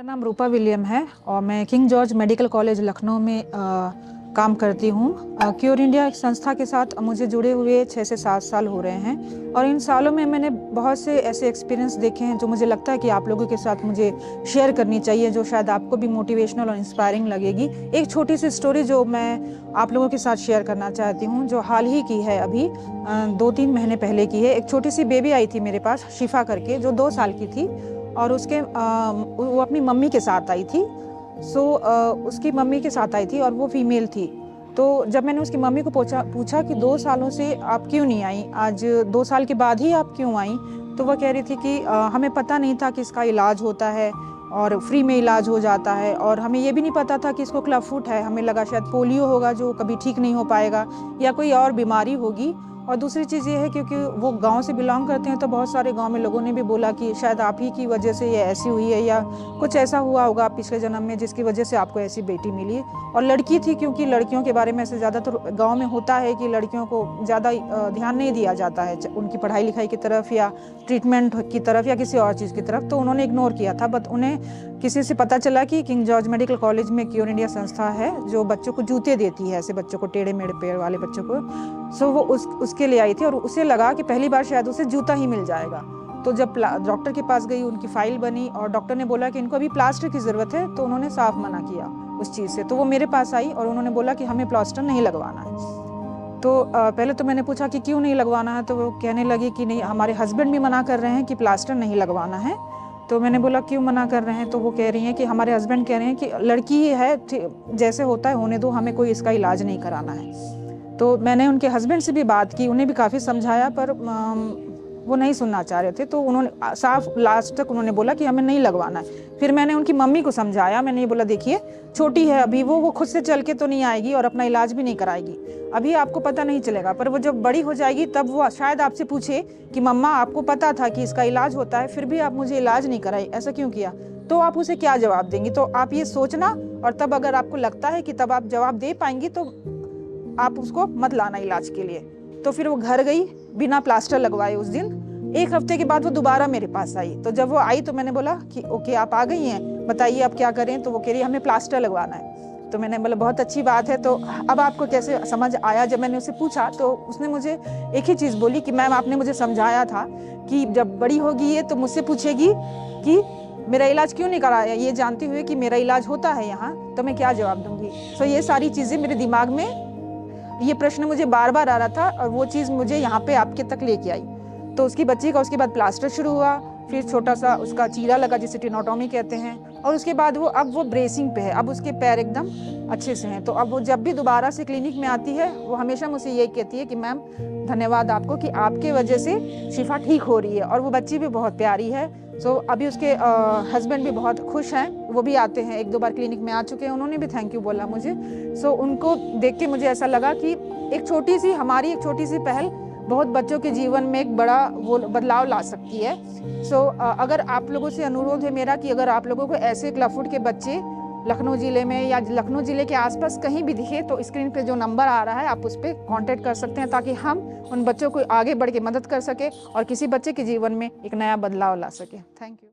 मेरा नाम रूपा विलियम है और मैं king George medical college Lucknow में काम करती हूँ। क्योर इंडिया एक संस्था के साथ मुझे जुड़े हुए 6 से 7 साल हो रहे हैं और इन सालों में मैंने बहुत से ऐसे एक्सपीरियंस देखे हैं जो मुझे लगता है कि आप लोगों के साथ मुझे शेयर करनी चाहिए, जो शायद आपको भी मोटिवेशनल और इंस्पायरिंग लगेगी। एक छोटी सी स्टोरी जो मैं आप लोगों के साथ शेयर करना चाहती हूँ, जो हाल ही की है, अभी 2-3 महीने पहले की है। एक छोटी सी बेबी आई थी मेरे पास, शिफा करके, जो 2 साल की थी और वो अपनी मम्मी के साथ आई थी। उसकी मम्मी के साथ आई थी और वो फीमेल थी। तो जब मैंने उसकी मम्मी को पूछा कि 2 सालों से आप क्यों नहीं आई, आज 2 साल के बाद ही आप क्यों आई, तो वह कह रही थी कि हमें पता नहीं था कि इसका इलाज होता है और फ्री में इलाज हो जाता है, और हमें ये भी नहीं पता था कि इसको क्लब फुट है। हमें लगा शायद पोलियो होगा जो कभी ठीक नहीं हो पाएगा या कोई और बीमारी होगी। और दूसरी चीज़ ये है, क्योंकि वो गांव से बिलोंग करते हैं, तो बहुत सारे गांव में लोगों ने भी बोला कि शायद आप ही की वजह से ये ऐसी हुई है या कुछ ऐसा हुआ होगा पिछले जन्म में जिसकी वजह से आपको ऐसी बेटी मिली। और लड़की थी, क्योंकि लड़कियों के बारे में ऐसे ज़्यादातर गांव में होता है कि लड़कियों को ज़्यादा ध्यान नहीं दिया जाता है उनकी पढ़ाई लिखाई की तरफ या ट्रीटमेंट की तरफ या किसी और चीज़ की तरफ, तो उन्होंने इग्नोर किया था। बट उन्हें किसी से पता चला कि किंग जॉर्ज मेडिकल कॉलेज में क्योर इंडिया संस्था है जो बच्चों को जूते देती है, ऐसे बच्चों को, टेढ़े मेढ़े पैर वाले बच्चों को। वो उसके लिए आई थी और उसे लगा कि पहली बार शायद उसे जूता ही मिल जाएगा। तो जब डॉक्टर के पास गई, उनकी फाइल बनी और डॉक्टर ने बोला कि इनको अभी प्लास्टर की ज़रूरत है, तो उन्होंने साफ मना किया उस चीज़ से। तो वो मेरे पास आई और उन्होंने बोला कि हमें प्लास्टर नहीं लगवाना है। तो पहले तो मैंने पूछा कि क्यों नहीं लगवाना है, तो वो कहने लगी कि नहीं, हमारे हस्बैंड भी मना कर रहे हैं कि प्लास्टर नहीं लगवाना है। तो मैंने बोला क्यों मना कर रहे हैं, तो वो कह रही हैं कि हमारे हस्बैंड कह रहे हैं कि लड़की ही है, जैसे होता है होने दो, हमें कोई इसका इलाज नहीं कराना है। तो मैंने उनके हस्बैंड से भी बात की, उन्हें भी काफ़ी समझाया, पर वो नहीं सुनना चाह रहे थे। तो उन्होंने साफ लास्ट तक उन्होंने बोला कि हमें नहीं लगवाना है। फिर मैंने उनकी मम्मी को समझाया, मैंने ये बोला देखिए, छोटी है अभी, वो खुद से चल के तो नहीं आएगी और अपना इलाज भी नहीं कराएगी, अभी आपको पता नहीं चलेगा, पर वो जब बड़ी हो जाएगी तब वो शायद आपसे पूछे कि मम्मा आपको पता था कि इसका इलाज होता है, फिर भी आप मुझे इलाज नहीं कराई, ऐसा क्यों किया? तो आप उसे क्या जवाब देंगी? तो आप ये सोचना, और तब अगर आपको लगता है कि तब आप जवाब दे पाएंगी तो आप उसको मत लाना इलाज के लिए। तो फिर वो घर गई बिना प्लास्टर लगवाए उस दिन। 1 हफ्ते के बाद वो दोबारा मेरे पास आई। तो जब वो आई तो मैंने बोला कि ओके, आप आ गई हैं, बताइए आप क्या करें। तो वो कह रही हमें प्लास्टर लगवाना है। तो मैंने बोला बहुत अच्छी बात है, तो अब आपको कैसे समझ आया? जब मैंने उसे पूछा तो उसने मुझे एक ही चीज़ बोली कि मैम, आपने मुझे समझाया था कि जब बड़ी होगी ये तो मुझसे पूछेगी कि मेरा इलाज क्यों नहीं कराया, ये जानते हुए कि मेरा इलाज होता है यहाँ, तो मैं क्या जवाब दूंगी? तो ये सारी चीज़ें मेरे दिमाग में, ये प्रश्न मुझे बार बार आ रहा था और वो चीज़ मुझे यहाँ पे आपके तक लेके आई। तो उसकी बच्ची का उसके बाद प्लास्टर शुरू हुआ, फिर छोटा सा उसका चीरा लगा जिसे टेनोटॉमी कहते हैं, और उसके बाद अब वो ब्रेसिंग पे है, अब उसके पैर एकदम अच्छे से हैं। तो अब वो जब भी दोबारा से क्लिनिक में आती है, वो हमेशा मुझसे यही कहती है कि मैम, धन्यवाद आपको कि आपके वजह से शिफा ठीक हो रही है। और वो बच्ची भी बहुत प्यारी है। अभी उसके हस्बैंड भी बहुत खुश हैं, वो भी आते हैं, 1-2 बार क्लिनिक में आ चुके हैं, उन्होंने भी थैंक यू बोला मुझे। उनको देख के मुझे ऐसा लगा कि हमारी एक छोटी सी पहल बहुत बच्चों के जीवन में एक बड़ा वो बदलाव ला सकती है। अगर आप लोगों से अनुरोध है मेरा कि अगर आप लोगों को ऐसे क्लब फुट के बच्चे लखनऊ ज़िले में या लखनऊ ज़िले के आसपास कहीं भी दिखे, तो स्क्रीन पे जो नंबर आ रहा है आप उस पर कांटेक्ट कर सकते हैं, ताकि हम उन बच्चों को आगे बढ़ के मदद कर सके और किसी बच्चे के जीवन में एक नया बदलाव ला सके। Thank you.